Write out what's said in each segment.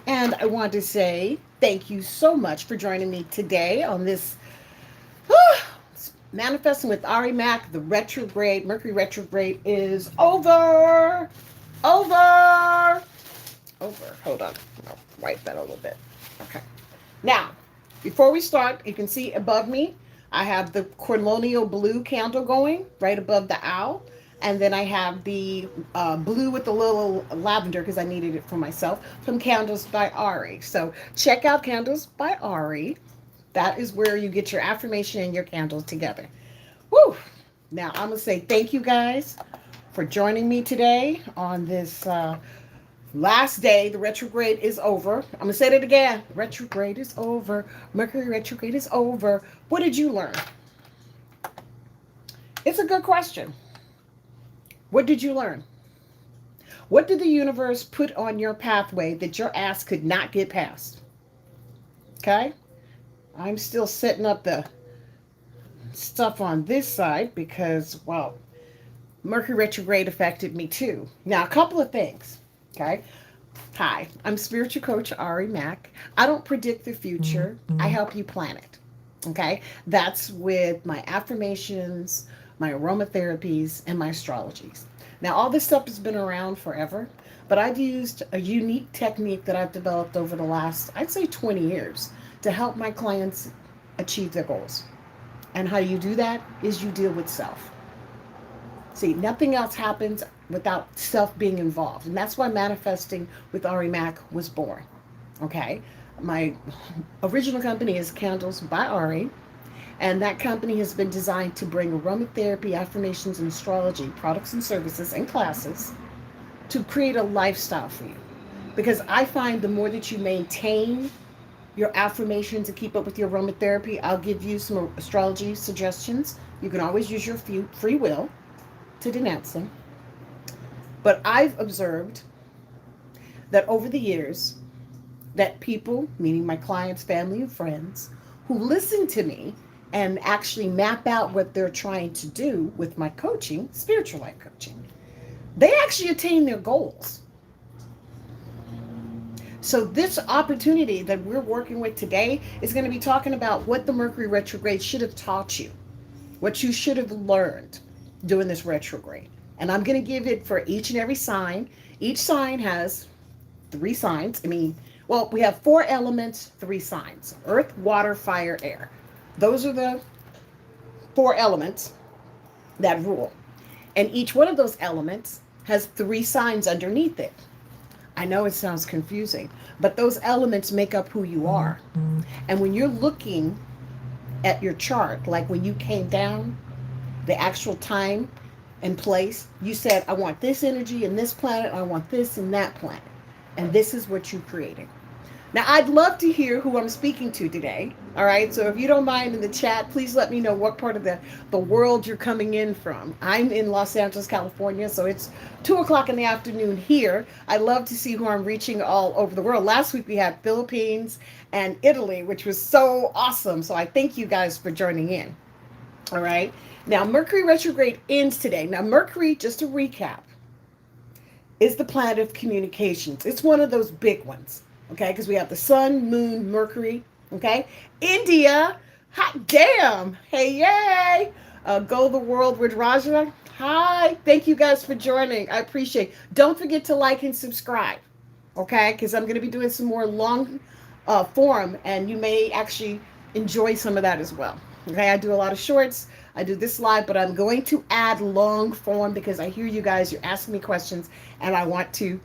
And I want to say thank you so much for joining me today on this Manifesting with Ari Mac. The retrograde, Mercury retrograde is over. Over. Over. Hold on. I'll wipe that a little bit. Okay. Now, before we start, you can see above me, I have the colonial blue candle going right above the owl. And then I have the blue with the little lavender because I needed it for myself from Candles by Ari. So check out Candles by Ari. That is where you get your affirmation and your candles together. Woo! Now I'm gonna say thank you guys for joining me today on this last day. The retrograde is over. I'm gonna say it again. Retrograde is over. Mercury retrograde is over. What did you learn? It's a good question. What did you learn? What did the universe put on your pathway that your ass could not get past? Okay? I'm still setting up the stuff on this side because, well, Mercury retrograde affected me too. Now, a couple of things. Okay? Hi, I'm spiritual coach Ari Mack. I don't predict the future, I help you plan it. Okay? That's with my affirmations, my aromatherapies, and my astrologies. Now, all this stuff has been around forever, but I've used a unique technique that I've developed over the last, I'd say, 20 years to help my clients achieve their goals. And how you do that is you deal with self. See, nothing else happens without self being involved. And that's why Manifesting with Ari Mac was born. Okay? My original company is Candles by Ari, and that company has been designed to bring aromatherapy, affirmations, and astrology products and services and classes to create a lifestyle for you. Because I find the more that you maintain your affirmations and keep up with your aromatherapy, I'll give you some astrology suggestions. You can always use your free will to denounce them. But I've observed that over the years, that people, meaning my clients, family, and friends, who listen to me and actually map out what they're trying to do with my coaching, spiritual life coaching, they actually attain their goals. So this opportunity that we're working with today is going to be talking about what the Mercury retrograde should have taught you, what you should have learned during this retrograde. And I'm going to give it for each and every sign. Each sign has three signs. Well, we have four elements, three signs: earth, water, fire, air. Those are the four elements that rule. And each one of those elements has three signs underneath it. I know it sounds confusing, but those elements make up who you are. And when you're looking at your chart, like when you came down, the actual time and place, you said, I want this energy in this planet, I want this in that planet. And this is what you created. Now, I'd love to hear who I'm speaking to today. All right. So if you don't mind in the chat, please let me know what part of the world you're coming in from. I'm in Los Angeles, California. So it's 2 o'clock in the afternoon here. I love to see who I'm reaching all over the world. Last week we had Philippines and Italy, which was so awesome. So I thank you guys for joining in. All right. Now, Mercury retrograde ends today. Now, Mercury, just to recap, is the planet of communications. It's one of those big ones. Okay, because we have the sun, moon, Mercury. Okay, India, hot damn, hey yay, go the world with Raja. Hi, thank you guys for joining. I appreciate it. Don't forget to like and subscribe. Okay, because I'm going to be doing some more long form, and you may actually enjoy some of that as well. Okay, I do a lot of shorts. I do this live, but I'm going to add long form because I hear you guys, you're asking me questions, and I want to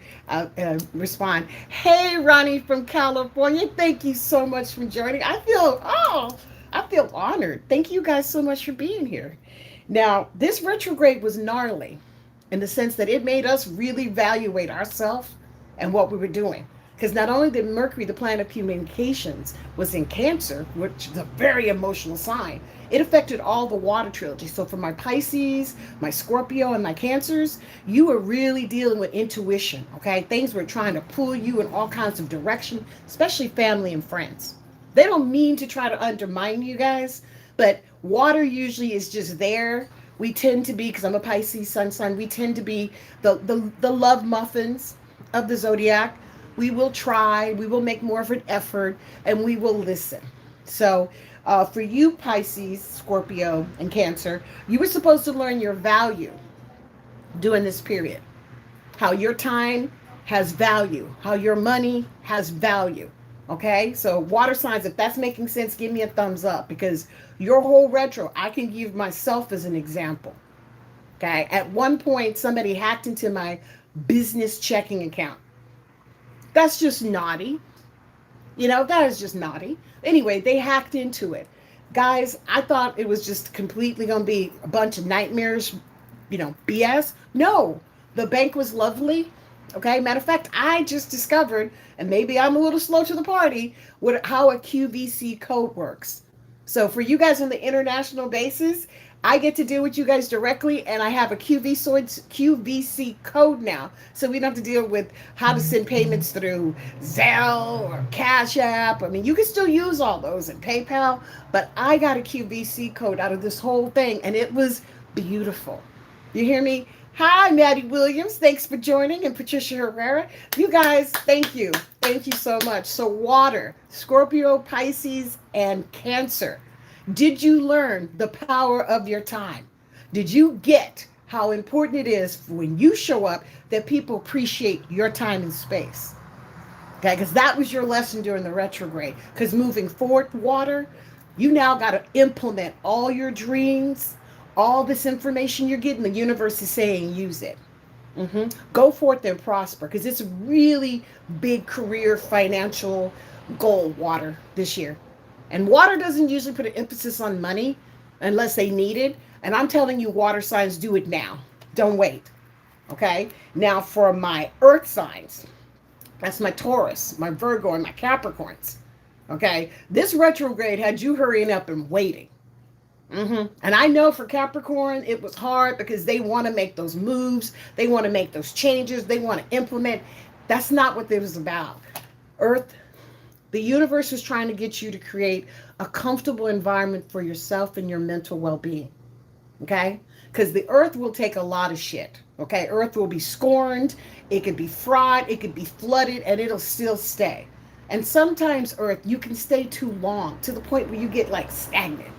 respond. Hey, Ronnie from California, thank you so much for joining. I feel honored. Thank you guys so much for being here. Now, this retrograde was gnarly in the sense that it made us really evaluate ourselves and what we were doing. Because not only did Mercury, the planet of communications, was in Cancer, which is a very emotional sign, it affected all the water trilogy. So for my Pisces, my Scorpio, and my Cancers, you were really dealing with intuition, okay? Things were trying to pull you in all kinds of direction, especially family and friends. They don't mean to try to undermine you guys, but water usually is just there. We tend to be, because I'm a Pisces sun sign, we tend to be the love muffins of the zodiac. We will try, we will make more of an effort, and we will listen. So, for you, Pisces, Scorpio, and Cancer, you were supposed to learn your value during this period. How your time has value, how your money has value. Okay, so water signs, if that's making sense, give me a thumbs up because your whole retro, I can give myself as an example. Okay, at one point, somebody hacked into my business checking account. That's just naughty. That is just naughty. Anyway, they hacked into it. Guys, I thought it was just completely going to be a bunch of nightmares, BS. No, the bank was lovely. Okay, matter of fact, I just discovered, and maybe I'm a little slow to the party, how a QVC code works. So for you guys on the international basis, I get to deal with you guys directly, and I have a QVC code now, so we don't have to deal with how to send payments through Zelle or Cash App. I mean, you can still use all those and PayPal, but I got a QVC code out of this whole thing, and it was beautiful. You hear me? Hi, Maddie Williams. Thanks for joining, and Patricia Herrera. You guys, thank you. Thank you so much. So water, Scorpio, Pisces, and Cancer. Did you learn the power of your time? Did you get how important it is when you show up that people appreciate your time and space? Okay, because that was your lesson during the retrograde. Because moving forward, water, you now got to implement all your dreams, all this information you're getting. The universe is saying use it. Go forth and prosper because it's a really big career financial goal, water, this year. And water doesn't usually put an emphasis on money unless they need it. And I'm telling you, water signs, do it now. Don't wait. Okay? Now, for my earth signs, that's my Taurus, my Virgo, and my Capricorns. Okay? This retrograde had you hurrying up and waiting. And I know for Capricorn, it was hard because they want to make those moves. They want to make those changes. They want to implement. That's not what it was about. Earth, the universe is trying to get you to create a comfortable environment for yourself and your mental well-being. Okay? Because the earth will take a lot of shit. Okay? Earth will be scorned. It could be fried. It could be flooded, and it'll still stay. And sometimes, earth, you can stay too long to the point where you get like stagnant.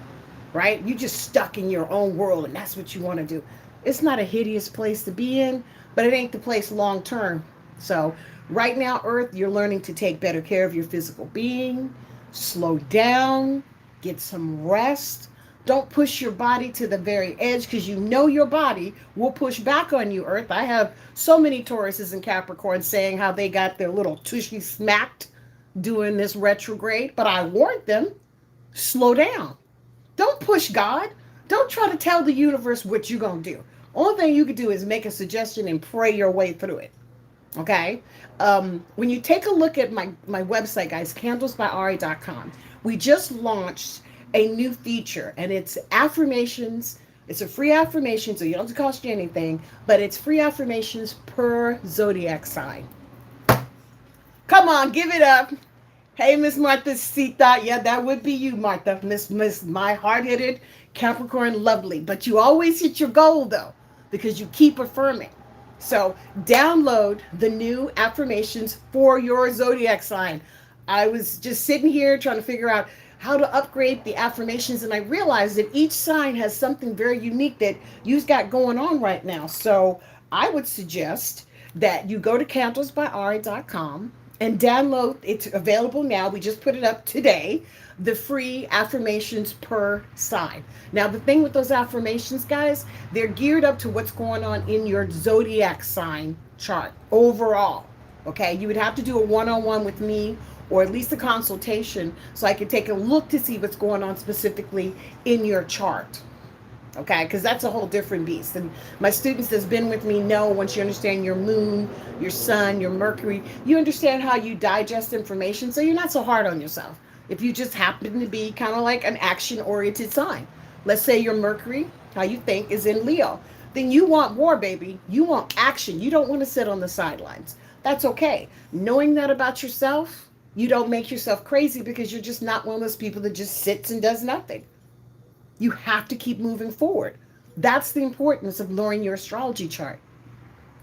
Right? You just stuck in your own world, and that's what you want to do. It's not a hideous place to be in, but it ain't the place long term. So right now, earth, you're learning to take better care of your physical being, slow down, get some rest. Don't push your body to the very edge because you know your body will push back on you, earth. I have so many Tauruses and Capricorns saying how they got their little tushy smacked doing this retrograde, but I warned them, slow down. Don't push God. Don't try to tell the universe what you're going to do. Only thing you can do is make a suggestion and pray your way through it. Okay? When you take a look at my website, guys, candlesbyari.com, we just launched a new feature, and it's affirmations. It's a free affirmation, so you don't have to cost you anything, but it's free affirmations per zodiac sign. Come on, give it up. Hey, Miss Martha Sita. Yeah, that would be you, Martha. Miss my hard-headed Capricorn lovely. But you always hit your goal, though, because you keep affirming. So download the new affirmations for your zodiac sign. I was just sitting here trying to figure out how to upgrade the affirmations, and I realized that each sign has something very unique that you've got going on right now. So I would suggest that you go to candlesbyari.com and download. It's available now. We just put it up today. The free affirmations per sign. Now, the thing with those affirmations, guys, they're geared up to what's going on in your zodiac sign chart overall. Okay, you would have to do a one-on-one with me, or at least a consultation, so I could take a look to see what's going on specifically in your chart. Okay, because that's a whole different beast. And my students that's been with me know, once you understand your moon, your sun, your Mercury, you understand how you digest information, so you're not so hard on yourself. If you just happen to be kind of like an action-oriented sign. Let's say your Mercury, how you think, is in Leo. Then you want war, baby. You want action. You don't want to sit on the sidelines. That's okay. Knowing that about yourself, you don't make yourself crazy because you're just not one of those people that just sits and does nothing. You have to keep moving forward. That's the importance of knowing your astrology chart.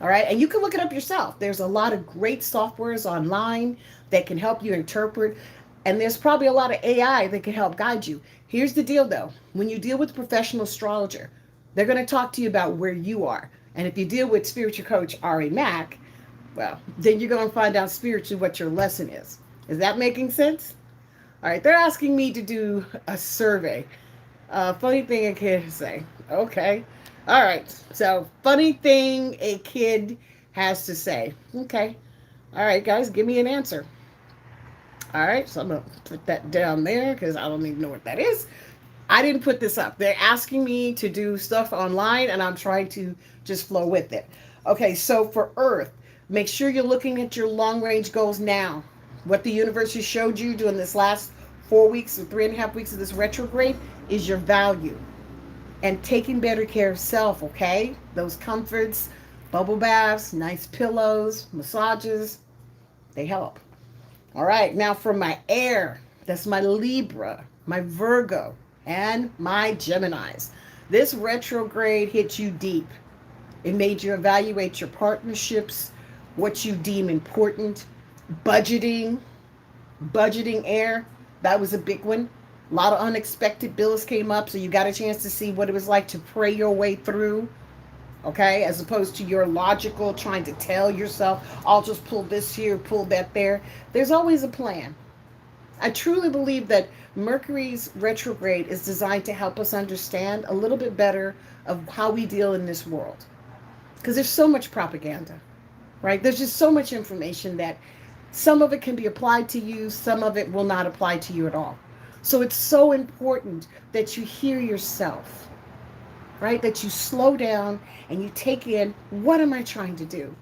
All right. And you can look it up yourself. There's a lot of great softwares online that can help you interpret. And there's probably a lot of AI that can help guide you. Here's the deal though. When you deal with a professional astrologer, they're going to talk to you about where you are. And if you deal with spiritual coach Ari Mack, well, then you're going to find out spiritually what your lesson is. Is that making sense? All right. They're asking me to do a survey. Funny thing a kid say. Okay. All right. So, funny thing a kid has to say. Okay. All right, guys, give me an answer. All right. So, I'm going to put that down there because I don't even know what that is. I didn't put this up. They're asking me to do stuff online and I'm trying to just flow with it. Okay. So, for Earth, make sure you're looking at your long range goals now. What the universe has showed you during this last 4 weeks or 3.5 weeks of this retrograde is your value and taking better care of self, okay? Those comforts, bubble baths, nice pillows, massages, they help. All right, now for my air, that's my Libra, my Virgo, and my Geminis. This retrograde hit you deep. It made you evaluate your partnerships, what you deem important, budgeting, budgeting air, that was a big one. A lot of unexpected bills came up, so you got a chance to see what it was like to pray your way through, okay, as opposed to your logical trying to tell yourself, I'll just pull this here, pull that there. There's always a plan. I truly believe that Mercury's retrograde is designed to help us understand a little bit better of how we deal in this world. Because there's so much propaganda, right? There's just so much information that some of it can be applied to you, some of it will not apply to you at all. So it's so important that you hear yourself, right? That you slow down and you take in, what am I trying to do?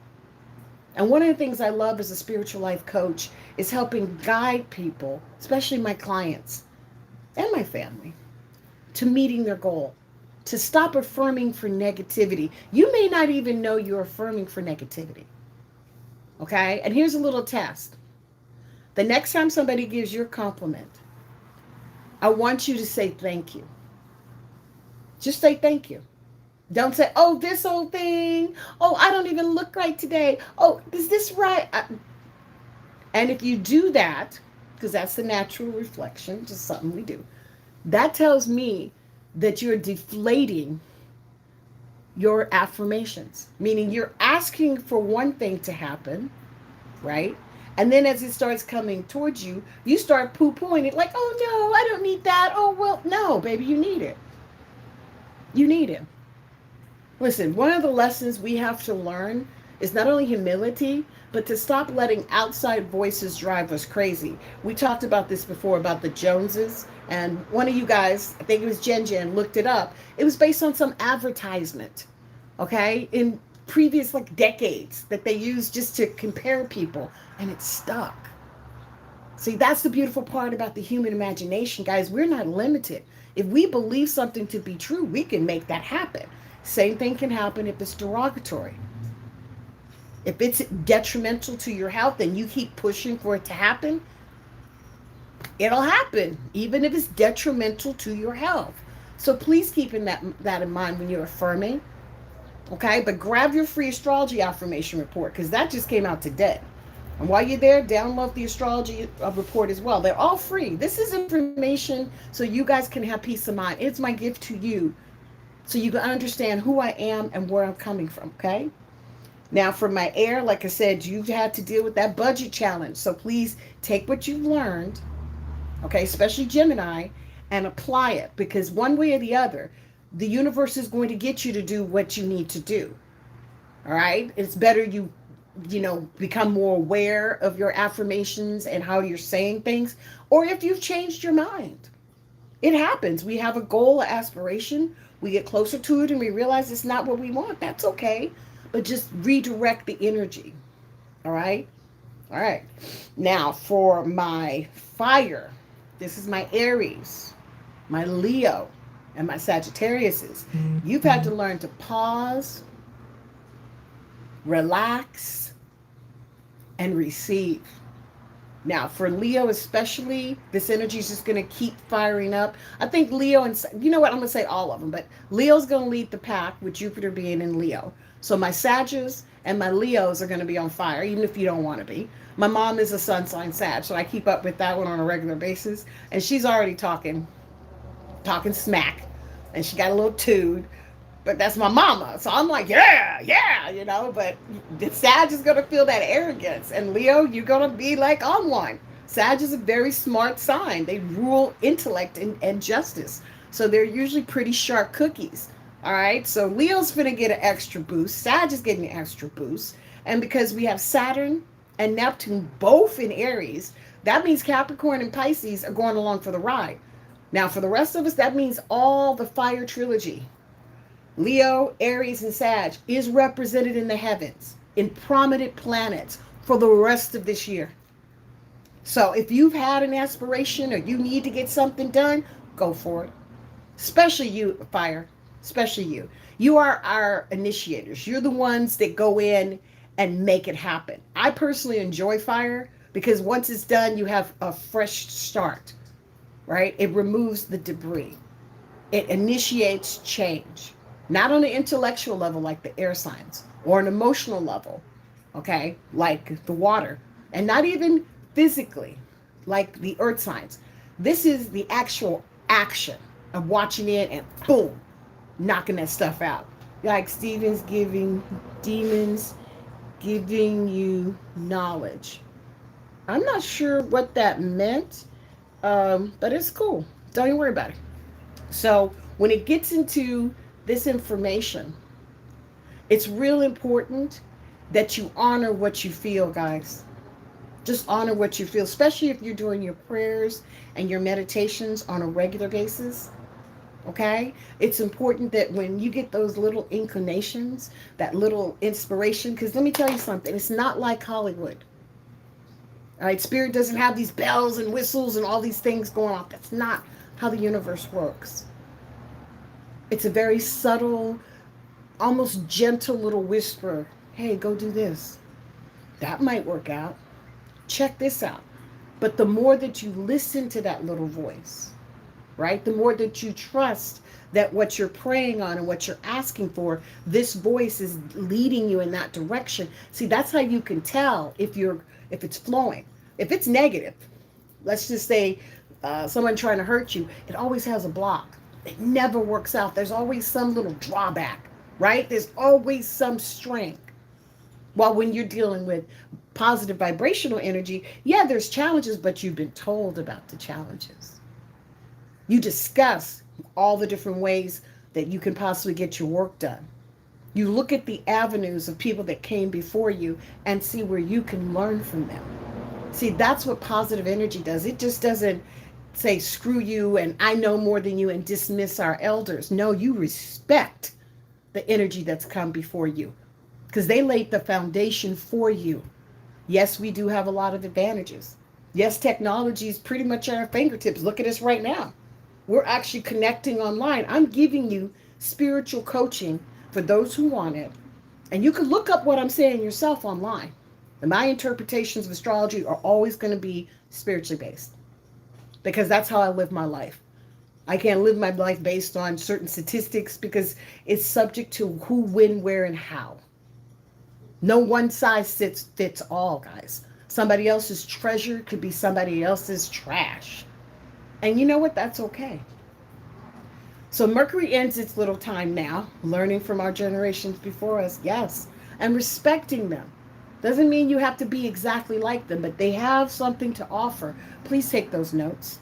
And one of the things I love as a spiritual life coach is helping guide people, especially my clients and my family, to meeting their goal, to stop affirming for negativity. You may not even know you're affirming for negativity. Okay? And here's a little test. The next time somebody gives you a compliment, I want you to say thank you. Just say thank you. Don't say, oh, this old thing. Oh, I don't even look right today. Oh, is this right? And if you do that, because that's the natural reflection, just something we do, that tells me that you're deflating your affirmations, meaning you're asking for one thing to happen, right? And then as it starts coming towards you, you start poo-pooing it like, oh no, I don't need that. Oh, well, no, baby, you need it. You need it. Listen, one of the lessons we have to learn is not only humility, but to stop letting outside voices drive us crazy. We talked about this before about the Joneses, and one of you guys, I think it was Jen, looked it up. It was based on some advertisement, okay, in previous like decades that they used just to compare people, and it stuck. See, that's the beautiful part about the human imagination, guys. We're not limited. If we believe something to be true, we can make that happen. Same thing can happen if it's derogatory. If it's detrimental to your health and you keep pushing for it to happen, it'll happen, even if it's detrimental to your health. So please keep that in mind when you're affirming. Okay, but grab your free astrology affirmation report because that just came out today. And while you're there, download the astrology report as well. They're all free. This is information so you guys can have peace of mind. It's my gift to you so you can understand who I am and where I'm coming from, okay? Now, for my air, like I said, you've had to deal with that budget challenge. So please take what you've learned, okay, especially Gemini, and apply it because one way or the other, the universe is going to get you to do what you need to do. All right? It's better you become more aware of your affirmations and how you're saying things, or if you've changed your mind. It happens. We have a goal, an aspiration. We get closer to it and we realize it's not what we want. That's okay. But just redirect the energy. All right? All right. Now, for my fire, this is my Aries, my Leo, and my Sagittariuses. You've had to learn to pause, relax, and receive. Now, for Leo especially, this energy is just going to keep firing up. I think Leo and, you know what, I'm going to say all of them, but Leo's going to lead the pack with Jupiter being in Leo. So my Sagittarius and my Leos are going to be on fire, even if you don't want to be. My mom is a sun sign Sag, so I keep up with that one on a regular basis. And she's already talking smack. And she got a little tood, but that's my mama. So I'm like, yeah, yeah, but the Sag is going to feel that arrogance. And Leo, you're going to be like on one. Sag is a very smart sign. They rule intellect and justice. So they're usually pretty sharp cookies. All right. So Leo's going to get an extra boost. Sag is getting an extra boost. And because we have Saturn and Neptune both in Aries, that means Capricorn and Pisces are going along for the ride. Now, for the rest of us, that means all the fire trilogy, Leo, Aries, and Sag, is represented in the heavens, in prominent planets for the rest of this year. So if you've had an aspiration or you need to get something done, go for it. Especially you, fire. Especially you. You are our initiators. You're the ones that go in and make it happen. I personally enjoy fire because once it's done, you have a fresh start, right? It removes the debris. It initiates change. Not on an intellectual level like the air signs, or an emotional level, okay, like the water, and not even physically like the earth signs. This is the actual action of watching it and boom, knocking that stuff out. Like Stephen's giving demons, giving you knowledge. I'm not sure what that meant, but it's cool. Don't even worry about it. So when it gets into this information, it's real important that you honor what you feel, guys. Just honor what you feel, especially if you're doing your prayers and your meditations on a regular basis. Okay? It's important that when you get those little inclinations, that little inspiration, because let me tell you something, it's not like Hollywood. All right? Spirit doesn't have these bells and whistles and all these things going off. That's not how the universe works. It's a very subtle, almost gentle little whisper. Hey, go do this. That might work out. Check this out. But the more that you listen to that little voice, right? The more that you trust that what you're praying on and what you're asking for, this voice is leading you in that direction. See, that's how you can tell if it's flowing. If it's negative, let's just say someone trying to hurt you, it always has a block. It never works out. There's always some little drawback, right? There's always some strength. While when you're dealing with positive vibrational energy, yeah, there's challenges, but you've been told about the challenges. You discuss all the different ways that you can possibly get your work done. You look at the avenues of people that came before you and see where you can learn from them. See, that's what positive energy does. It just doesn't say, screw you and I know more than you and dismiss our elders. No, you respect the energy that's come before you because they laid the foundation for you. Yes, we do have a lot of advantages. Yes, technology is pretty much at our fingertips. Look at us right now. We're actually connecting online. I'm giving you spiritual coaching for those who want it. And you can look up what I'm saying yourself online. And my interpretations of astrology are always going to be spiritually based because that's how I live my life. I can't live my life based on certain statistics because it's subject to who, when, where, and how. No one size fits all, guys. Somebody else's treasure could be somebody else's trash. And you know what? That's okay. So Mercury ends its little time now, learning from our generations before us, yes, and respecting them. Doesn't mean you have to be exactly like them, but they have something to offer. Please take those notes.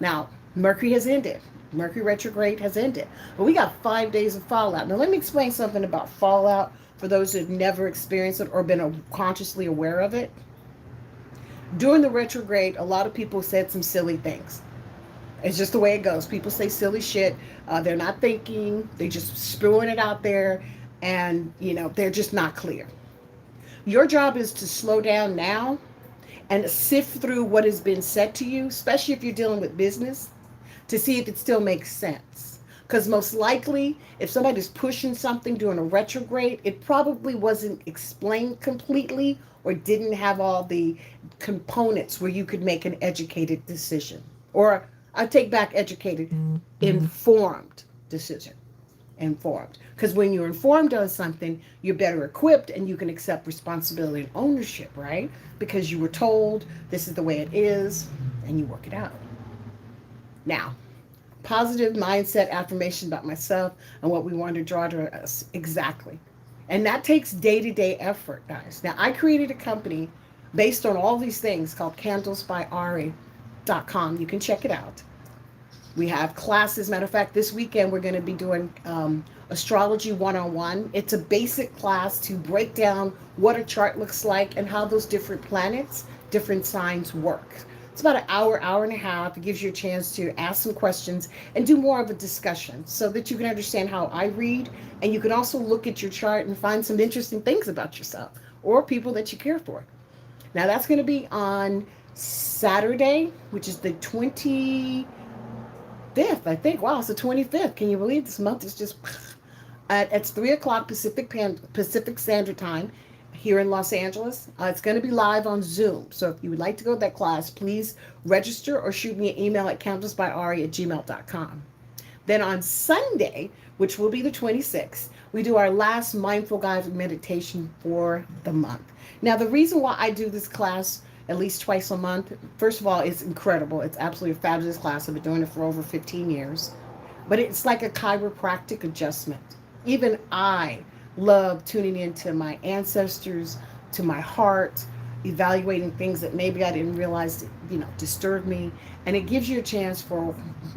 Now, Mercury has ended. Mercury retrograde has ended. But we got 5 days of fallout. Now, let me explain something about fallout for those who've never experienced it or been consciously aware of it. During the retrograde, a lot of people said some silly things. It's just the way it goes. People say silly shit. They're not thinking. They're just spewing it out there. And, they're just not clear. Your job is to slow down now and sift through what has been said to you, especially if you're dealing with business, to see if it still makes sense. Because most likely, if somebody's pushing something during a retrograde, it probably wasn't explained completely or didn't have all the components where you could make an educated decision. Or I take back educated, informed decision. Informed. Because when you're informed on something, you're better equipped and you can accept responsibility and ownership, right? Because you were told this is the way it is and you work it out. Now, positive mindset affirmation about myself and what we want to draw to us exactly. And that takes day-to-day effort, guys. Now, I created a company based on all these things called candlesbyari.com. You can check it out. We have classes. Matter of fact, this weekend we're going to be doing Astrology 101. It's a basic class to break down what a chart looks like and how those different planets, different signs work. It's about an hour, hour and a half. It gives you a chance to ask some questions and do more of a discussion so that you can understand how I read. And you can also look at your chart and find some interesting things about yourself or people that you care for. Now, that's going to be on Saturday, which is the 25th, I think. Wow, it's the 25th. Can you believe this month is just... it's 3 o'clock Pacific Standard Time here in Los Angeles. It's going to be live on Zoom. So if you would like to go to that class, please register or shoot me an email at countessbyari@gmail.com. Then on Sunday, which will be the 26th, we do our last mindful guided meditation for the month. Now, the reason why I do this class at least twice a month, first of all, it's incredible. It's absolutely a fabulous class. I've been doing it for over 15 years. But it's like a chiropractic adjustment. Even I love tuning into my ancestors, to my heart, evaluating things that maybe I didn't realize, disturbed me. And it gives you a chance for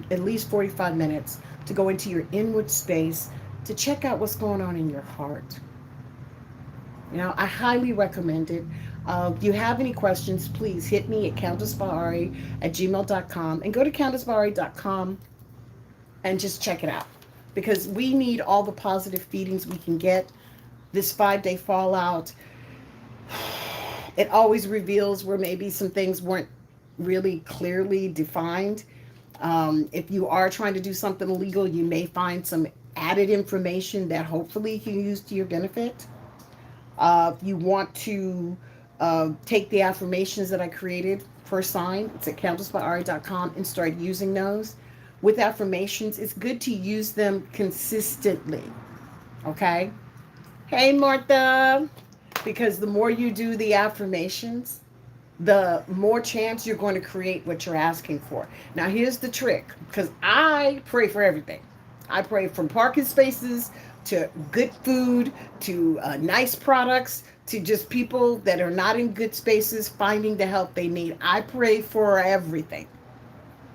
at least 45 minutes to go into your inward space to check out what's going on in your heart. I highly recommend it. If you have any questions, please hit me at countessbyari@gmail.com and go to countessbyari.com and just check it out. Because we need all the positive feedings we can get. This 5-day fallout, it always reveals where maybe some things weren't really clearly defined. If you are trying to do something illegal, you may find some added information that hopefully you can use to your benefit. If you want to take the affirmations that I created per sign, it's at countessbyari.com and start using those. With affirmations, it's good to use them consistently. Okay? Hey, Martha. Because the more you do the affirmations, the more chance you're going to create what you're asking for. Now, here's the trick. Because I pray for everything. I pray from parking spaces to good food to nice products to just people that are not in good spaces finding the help they need. I pray for everything.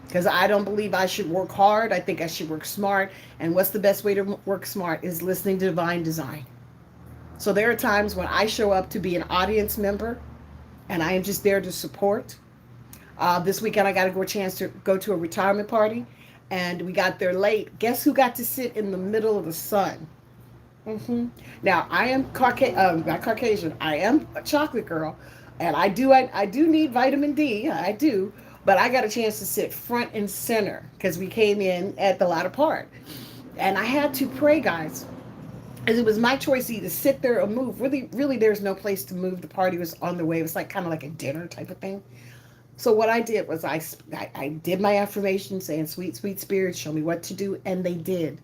Because I don't believe I should work hard. I think I should work smart. And what's the best way to work smart is listening to divine design. So there are times when I show up to be an audience member and I am just there to support. This weekend I got a chance to go to a retirement party and we got there late. Guess who got to sit in the middle of the sun? Now, I am not Caucasian. I am a chocolate girl. And I do need vitamin D. I do. But I got a chance to sit front and center because we came in at the latter part. And I had to pray, guys. As it was my choice to either sit there or move. Really, there's no place to move. The party was on the way. It was kind of like a dinner type of thing. So what I did was I did my affirmation saying, sweet, sweet spirits, show me what to do. And they did.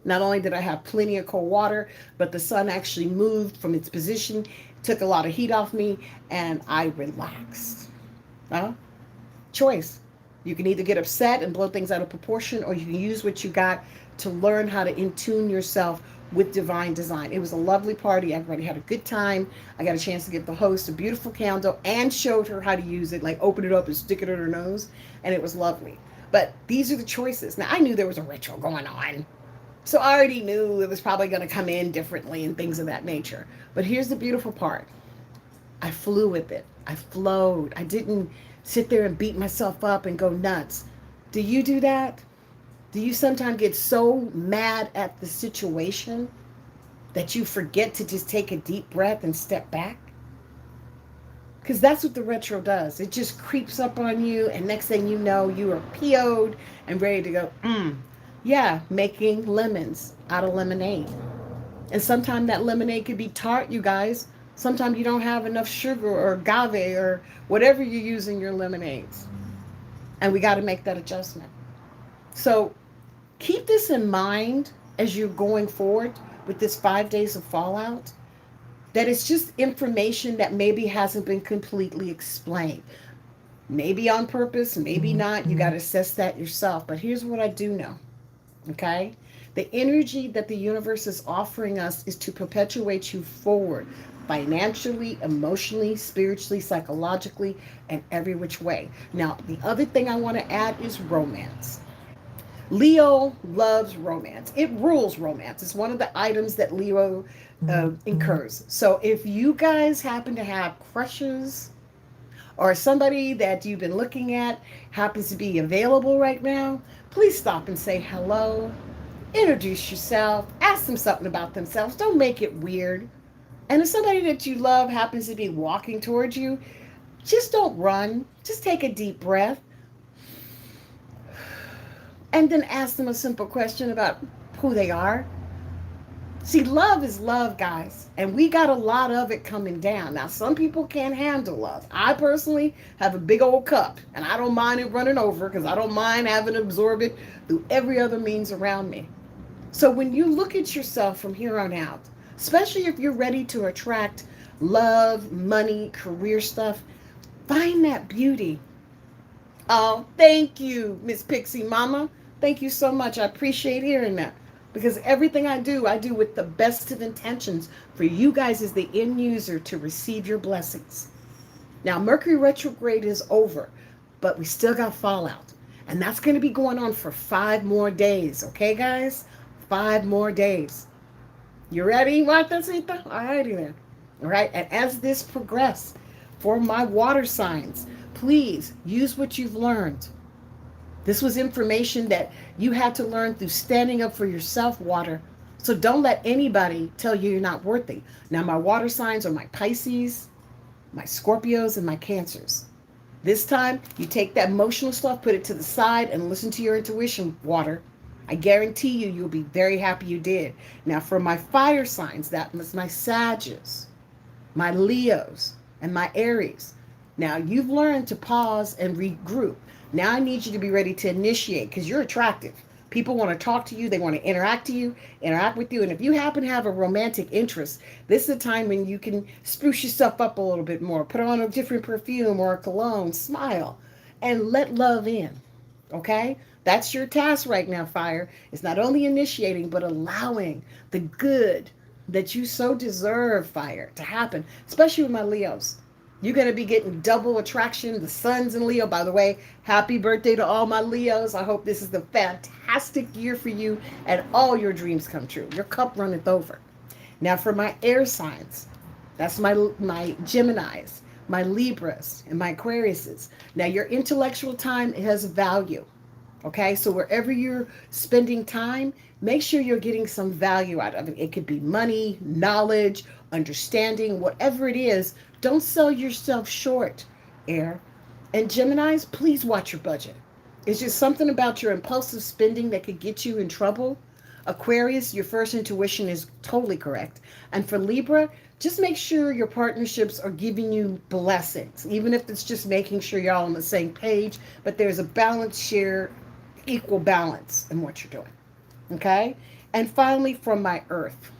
Not only did I have plenty of cold water, but the sun actually moved from its position, took a lot of heat off me, and I relaxed. Choice. You can either get upset and blow things out of proportion, or you can use what you got to learn how to in-tune yourself with divine design. It was a lovely party. Everybody had a good time. I got a chance to give the host a beautiful candle and showed her how to use it, like open it up and stick it in her nose, and it was lovely. But these are the choices. Now, I knew there was a ritual going on, so I already knew it was probably going to come in differently and things of that nature. But here's the beautiful part. I flew with it. I flowed. I didn't sit there and beat myself up and go nuts. Do you do that? Do you sometimes get so mad at the situation that you forget to just take a deep breath and step back? Because that's what the retro does. It just creeps up on you, and next thing you know, you are PO'd and ready to go, Yeah, making lemons out of lemonade. And sometimes that lemonade could be tart, you guys. Sometimes you don't have enough sugar or agave or whatever you use in your lemonades. And we got to make that adjustment. So keep this in mind as you're going forward with this 5 days of fallout, that it's just information that maybe hasn't been completely explained. Maybe on purpose, maybe not. You got to assess that yourself. But here's what I do know, okay? The energy that the universe is offering us is to perpetuate you forward financially, emotionally, spiritually, psychologically, and every which way. Now, the other thing I want to add is romance. Leo loves romance. It rules romance. It's one of the items that Leo incurs. So if you guys happen to have crushes or somebody that you've been looking at happens to be available right now, please stop and say hello. Introduce yourself. Ask them something about themselves. Don't make it weird. And if somebody that you love happens to be walking towards you, just don't run. Just take a deep breath and then ask them a simple question about who they are. See, love is love, guys, and we got a lot of it coming down. Now, some people can't handle love. I personally have a big old cup, and I don't mind it running over because I don't mind having to absorb it through every other means around me. So when you look at yourself from here on out, especially if you're ready to attract love, money, career stuff, find that beauty. Oh, thank you, Miss Pixie Mama. Thank you so much. I appreciate hearing that. Because everything I do with the best of intentions for you guys as the end user to receive your blessings. Now, Mercury retrograde is over, but we still got fallout. And that's going to be going on for 5 more days. Okay, guys? 5 more days. You ready, Martha? All righty then. All right. And as this progresses, for my water signs, please use what you've learned. This was information that you had to learn through standing up for yourself, water. So don't let anybody tell you you're not worthy. Now, my water signs are my Pisces, my Scorpios, and my Cancers. This time, you take that emotional stuff, put it to the side, and listen to your intuition, water. I guarantee you, you'll be very happy you did. Now, for my fire signs, that was my Sagittarius, my Leos, and my Aries. Now, you've learned to pause and regroup. Now I need you to be ready to initiate because you're attractive. People want to talk to you. They want to interact with you. And if you happen to have a romantic interest, this is a time when you can spruce yourself up a little bit more. Put on a different perfume or a cologne. Smile and let love in. Okay? That's your task right now, fire. It's not only initiating, but allowing the good that you so deserve, fire, to happen, especially with my Leos. You're going to be getting double attraction. The sun's in Leo. By the way, happy birthday to all my Leos. I hope this is the fantastic year for you and all your dreams come true. Your cup runneth over. Now for my air signs, that's my Geminis, my Libras, and my Aquariuses. Now your intellectual time has value. Okay, so wherever you're spending time, make sure you're getting some value out of it. It could be money, knowledge, understanding, whatever it is. Don't sell yourself short, air. And Geminis, please watch your budget. It's just something about your impulsive spending that could get you in trouble. Aquarius, your first intuition is totally correct. And for Libra, just make sure your partnerships are giving you blessings, even if it's just making sure you're all on the same page, but there's a balance share, equal balance in what you're doing. Okay? And finally, from my earth,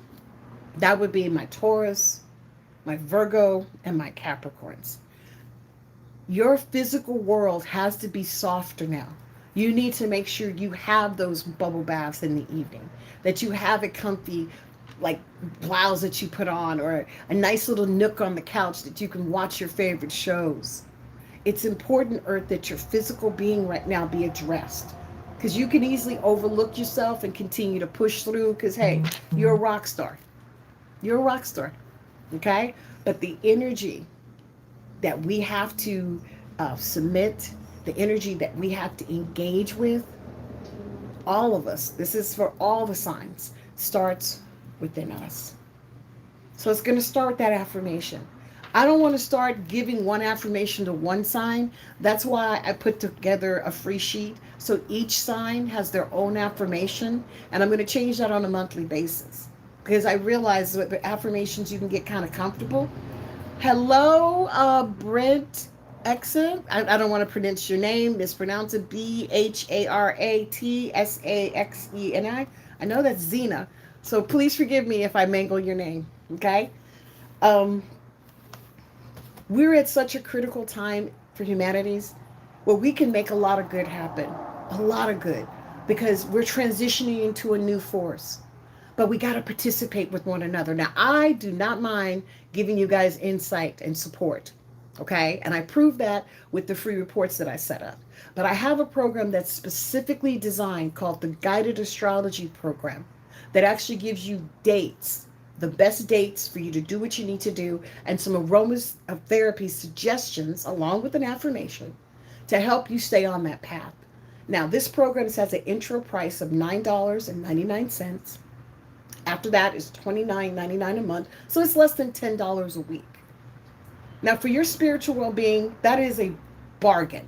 that would be my Taurus, my Virgo, and my Capricorns. Your physical world has to be softer now. You need to make sure you have those bubble baths in the evening, that you have a comfy, like, blouse that you put on, or a nice little nook on the couch that you can watch your favorite shows. It's important, Earth, that your physical being right now be addressed. Because you can easily overlook yourself and continue to push through because, hey, you're a rock star. You're a rock star. Okay? But the energy that we have to submit, the energy that we have to engage with, all of us, this is for all the signs, starts within us. So it's going to start with that affirmation. I don't want to start giving one affirmation to one sign. That's why I put together a free sheet so each sign has their own affirmation, and I'm going to change that on a monthly basis because I realize that the affirmations you can get kind of comfortable. Hello, Brent Exa. I don't want to pronounce your name. Mispronounce it. Bharatsexeni. I know that's Zena, so please forgive me if I mangle your name. Okay. Um, we're at such a critical time for humanities where we can make a lot of good happen, a lot of good, because we're transitioning into a new force. But we got to participate with one another. Now, I do not mind giving you guys insight and support. Okay. And I prove that with the free reports that I set up. But I have a program that's specifically designed called the Guided Astrology Program that actually gives you dates, the best dates for you to do what you need to do, and some aromas of therapy suggestions along with an affirmation to help you stay on that path. Now, this program has an intro price of $9.99. After that is $29.99 a month. So it's less than $10 a week. Now, for your spiritual well being, that is a bargain.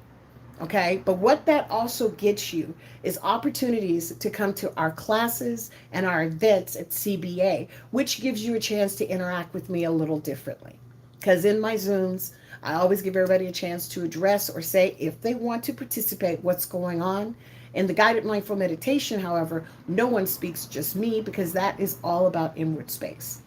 Okay. But what that also gets you is opportunities to come to our classes and our events at CBA, which gives you a chance to interact with me a little differently. Because in my Zooms, I always give everybody a chance to address or say if they want to participate, what's going on. In the guided mindful meditation, however, no one speaks, just me, because that is all about inward space.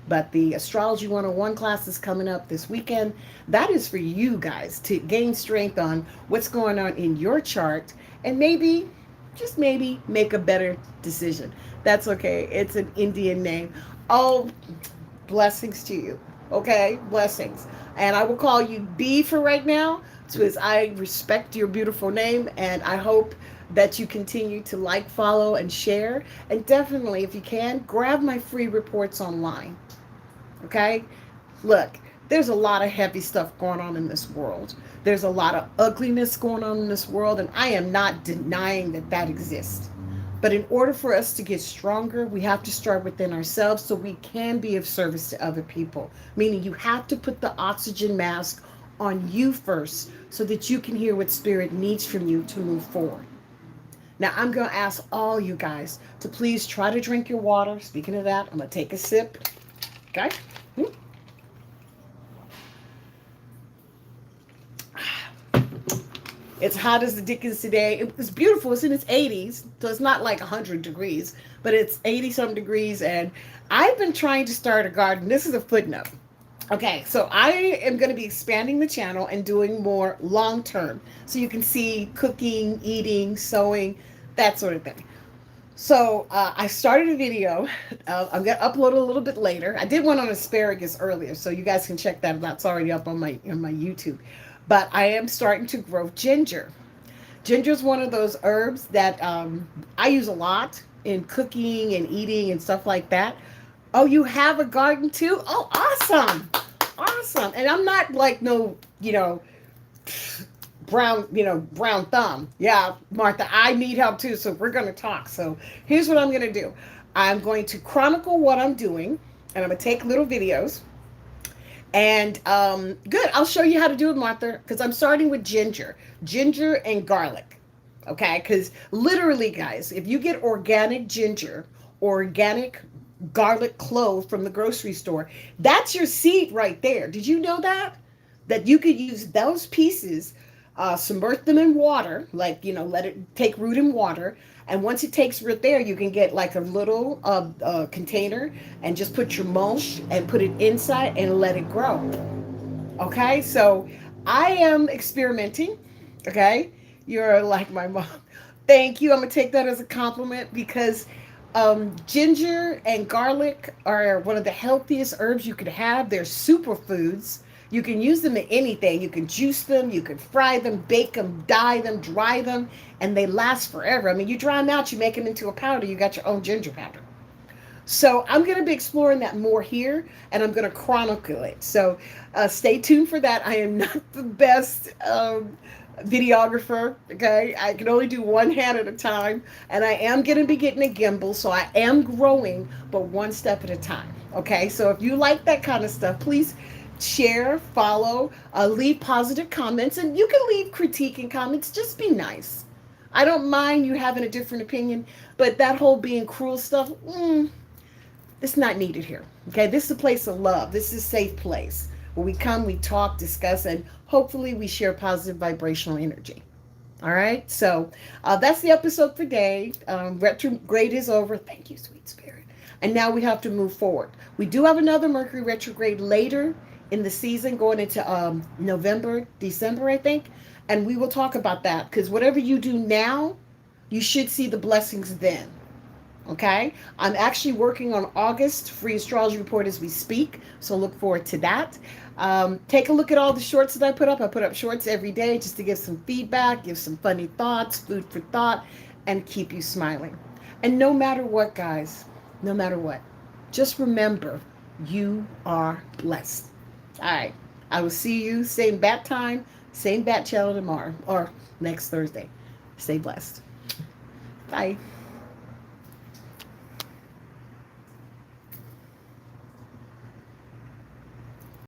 But the Astrology 101 class is coming up this weekend. That is for you guys to gain strength on what's going on in your chart and maybe, just maybe, make a better decision. That's okay. It's an Indian name. Oh, blessings to you. Okay? Blessings. And I will call you B for right now because I respect your beautiful name, and I hope that you continue to like, follow, and share. And definitely, if you can, grab my free reports online. Okay? Look, there's a lot of heavy stuff going on in this world. There's a lot of ugliness going on in this world, and I am not denying that that exists. But in order for us to get stronger, we have to start within ourselves so we can be of service to other people. Meaning you have to put the oxygen mask on you first so that you can hear what spirit needs from you to move forward. Now, I'm going to ask all you guys to please try to drink your water. Speaking of that, I'm going to take a sip. Okay? It's hot as the dickens today. It's beautiful. It's in its 80s, so it's not like 100 degrees, but it's 80-some degrees, and I've been trying to start a garden. This is a footnote. Okay, so I am going to be expanding the channel and doing more long-term, so you can see cooking, eating, sewing, that sort of thing. So I started a video. I'm going to upload it a little bit later. I did one on asparagus earlier, so you guys can check that. That's already up on my YouTube. But I am starting to grow ginger. Ginger is one of those herbs that I use a lot in cooking and eating and stuff like that. Oh, you have a garden too? Oh, awesome. Awesome. And I'm not like no, brown thumb. Yeah, Martha, I need help too, so we're going to talk. So here's what I'm going to do. I'm going to chronicle what I'm doing, and I'm going to take little videos. And good, I'll show you how to do it, Martha, because I'm starting with ginger and garlic. Okay, because literally, guys, if you get organic ginger, organic garlic clove from the grocery store, that's your seed right there. Did you know that? That you could use those pieces, submerge them in water, like, let it take root in water. And once it takes root there, you can get like a little container and just put your mulch and put it inside and let it grow. Okay, so I am experimenting. Okay, you're like my mom. Thank you. I'm going to take that as a compliment because ginger and garlic are one of the healthiest herbs you could have. They're superfoods. You can use them in anything. You can juice them, you can fry them, bake them, dye them, dry them, and they last forever. I mean, you dry them out, you make them into a powder, you got your own ginger powder. So I'm going to be exploring that more here, and I'm going to chronicle it. So stay tuned for that. I am not the best videographer, okay? I can only do one hand at a time, and I am going to be getting a gimbal, so I am growing, but one step at a time, okay? So if you like that kind of stuff, please share, follow, leave positive comments, and you can leave critique and comments. Just be nice. I don't mind you having a different opinion, but that whole being cruel stuff, it's not needed here. Okay, this is a place of love. This is a safe place where we come, we talk, discuss, and hopefully we share positive vibrational energy. All right, so that's the episode for today. Retrograde is over. Thank you, sweet spirit. And now we have to move forward. We do have another Mercury retrograde later in the season, going into November, December, I think. And we will talk about that because whatever you do now, you should see the blessings then. Okay, I'm actually working on August free astrology report as we speak, so look forward to that. Take a look at all the shorts that I put up. I put up shorts every day just to give some feedback, give some funny thoughts, food for thought, and keep you smiling. And no matter what, guys, no matter what, just remember you are blessed. All right, I will see you same bat time, same bat channel tomorrow or next Thursday. Stay blessed. Bye.